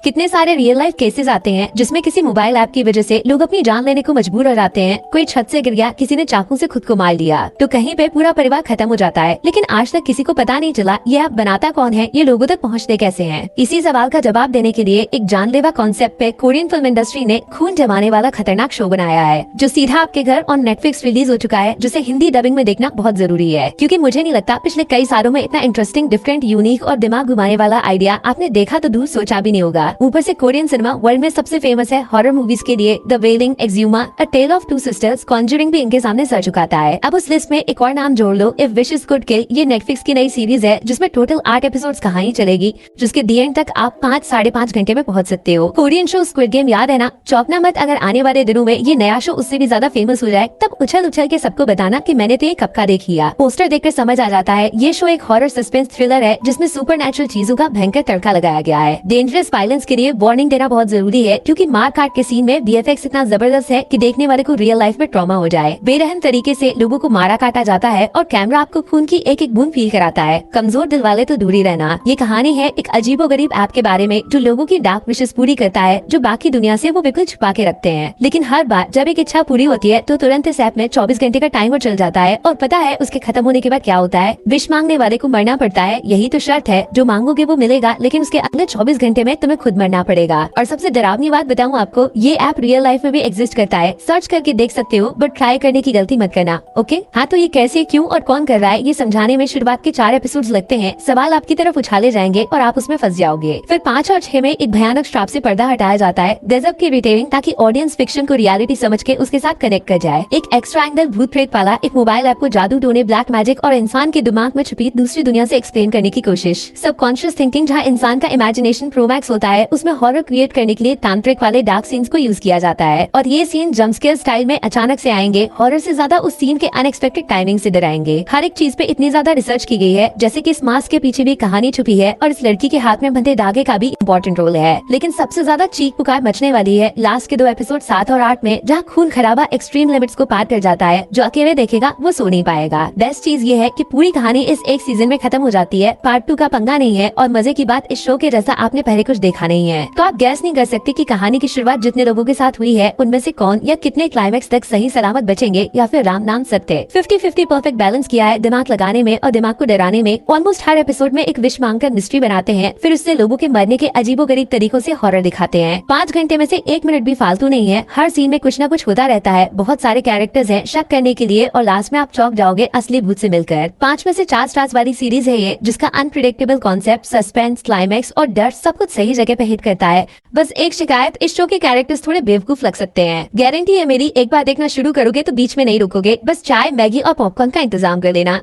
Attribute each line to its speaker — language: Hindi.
Speaker 1: कितने सारे रियल लाइफ केसेस आते हैं जिसमें किसी मोबाइल ऐप की वजह से लोग अपनी जान लेने को मजबूर हो जाते हैं। कोई छत से गिर गया, किसी ने चाकू से खुद को मार लिया, तो कहीं पे पूरा परिवार खत्म हो जाता है। लेकिन आज तक किसी को पता नहीं चला ये ऐप बनाता कौन है, ये लोगों तक पहुँचते कैसे हैं। इसी सवाल का जवाब देने के लिए एक जानलेवा कॉन्सेप्ट पे कोरियन फिल्म इंडस्ट्री ने खून जमाने वाला खतरनाक शो बनाया है, जो सीधा आपके घर और नेटफ्लिक्स रिलीज हो चुका है, जिसे हिंदी डबिंग में देखना बहुत जरूरी है। क्योंकि मुझे नहीं लगता पिछले कई सालों में इतना इंटरेस्टिंग, डिफरेंट, यूनिक और दिमाग घुमाने वाला आइडिया आपने देखा तो दूर सोचा भी नहीं होगा। ऊपर से कोरियन सिनेमा वर्ल्ड में सबसे फेमस है हॉरर मूवीज के लिए। The Wailing, Exhuma, a Tale of Two Sisters, Conjuring भी इनके सामने सर झुकाता है। अब उस लिस्ट में एक और नाम जोड़ लो, इफ विश इज गुड किल। ये नेटफ्लिक्स की नई सीरीज है जिसमें टोटल 8 एपिसोड्स कहानी चलेगी, जिसके दी एंड तक आप 5-5.5 घंटे में पहुंच सकते हो। कोरियन शो स्क्विड गेम याद है ना? चौंकना मत अगर आने वाले दिनों में ये नया शो उससे भी ज्यादा फेमस हो जाए, तब उछल उछल के सबको बताना कि मैंने तो ये कब का देख लिया। पोस्टर देखकर समझ आ जाता है ये शो एक हॉरर सस्पेंस थ्रिलर है जिसमें सुपरनैचुरल चीजों का भयंकर तड़का लगाया गया है। डेंजरस वायलेंस के लिए वार्निंग देना बहुत जरूरी है, क्योंकि मार काट के सीन में वीएफएक्स इतना जबरदस्त है कि देखने वाले को रियल लाइफ में ट्रॉमा हो जाए। बेरहम तरीके से लोगों को मारा काटा जाता है और कैमरा आपको खून की एक एक बूंद फील कराता है। कमजोर दिल वाले तो दूर ही रहना। ये कहानी है एक अजीबोगरीब ऐप के बारे में जो लोगों की डार्क विशेस पूरी करता है, जो बाकी दुनिया से वो बिल्कुल छुपा के रखते हैं। लेकिन हर बार जब एक इच्छा पूरी होती है तो तुरंत इस ऐप में 24 घंटे का टाइमर चल जाता है, और पता है उसके खत्म होने के बाद क्या होता है? विश मांगने वाले को मरना पड़ता है। यही तो शर्त है, जो मांगोगे वो मिलेगा, लेकिन उसके अगले 24 घंटे में तुम्हें खुद मरना पड़ेगा। और सबसे डरावनी बात बताऊं आपको, ये ऐप रियल लाइफ में भी एग्जिस्ट करता है। सर्च करके देख सकते हो, बट ट्राई करने की गलती मत करना, ओके? हाँ, तो ये कैसे, क्यों और कौन कर रहा है, ये समझाने में शुरुआत के 4 एपिसोड्स लगते हैं। सवाल आपकी तरफ उछाले जाएंगे और आप उसमें फंस जाओगे। फिर 5 और 6 में एक भयानक श्राप से पर्दा हटाया जाता है, गजब की रिटेलिंग, ताकि ऑडियंस फिक्शन को रियलिटी समझ के उसके साथ कनेक्ट कर जाए। एक एक्स्ट्रा एंगल भूत प्रेत वाला एक मोबाइल ऐप को जादू टोने, ब्लैक मैजिक और इंसान के दिमाग में छुपी दूसरी दुनिया से एक्सप्लेन करने की कोशिश। सबकॉन्शियस थिंकिंग, जहाँ इंसान का इमेजिनेशन प्रोमैक्स होता है, उसमें हॉरर क्रिएट करने के लिए तांत्रिक वाले डार्क सीन्स को यूज किया जाता है। और ये सीन जंपस्केयर स्टाइल में अचानक से आएंगे। हॉरर से ज्यादा उस सीन के अनएक्सपेक्टेड टाइमिंग से डराएंगे। हर एक चीज पे इतनी ज्यादा रिसर्च की गई है, जैसे कि इस मास्क के पीछे भी कहानी छुपी है और इस लड़की के हाथ में बंधे धागे का भी इम्पोर्टेंट रोल है। लेकिन सबसे ज्यादा चीख पुकार मचने वाली है लास्ट के 2 एपिसोड 7 और 8 में, जहाँ खून खराबा एक्सट्रीम लिमिट्स को पार कर जाता है। जो अकेले देखेगा वो सो नहीं पाएगा। बेस्ट चीज ये है कि पूरी कहानी इस एक सीजन में खत्म हो जाती है। पार्ट 2 का पंगा नहीं है, और मजे की बात, इस शो के जैसा आपने पहले कुछ देखा नहीं है। तो आप गैस नहीं कर सकते कि कहानी की शुरुआत जितने लोगों के साथ हुई है, उनमें से कौन या कितने क्लाइमैक्स तक सही सलामत बचेंगे, या फिर राम नाम सत्य। 50-50 परफेक्ट बैलेंस किया है दिमाग लगाने में और दिमाग को डराने में। ऑलमोस्ट हर एपिसोड में एक विश मांगकर मिस्ट्री बनाते हैं, फिर उससे लोगों के मरने के अजीबोगरीब तरीकों से हॉरर दिखाते हैं। 5 घंटे में से 1 मिनट भी फालतू नहीं है। हर सीन में कुछ न कुछ होता रहता है। बहुत सारे कैरेक्टर्स हैं शक करने के लिए, और लास्ट में आप चौंक जाओगे असली भूत से मिलकर। 5 में से 4 स्टार्स वाली सीरीज है ये, जिसका अनप्रिडिक्टेबल कॉन्सेप्ट, सस्पेंस, क्लाइमैक्स और डर सब कुछ सही जगह पे हिट करता है। बस एक शिकायत, इस शो के कैरेक्टर्स थोड़े बेवकूफ लग सकते हैं। गारंटी है मेरी, एक बार देखना शुरू करोगे तो बीच में नहीं रुकोगे। बस चाय, मैगी और पॉपकॉर्न का इंतजाम कर लेना।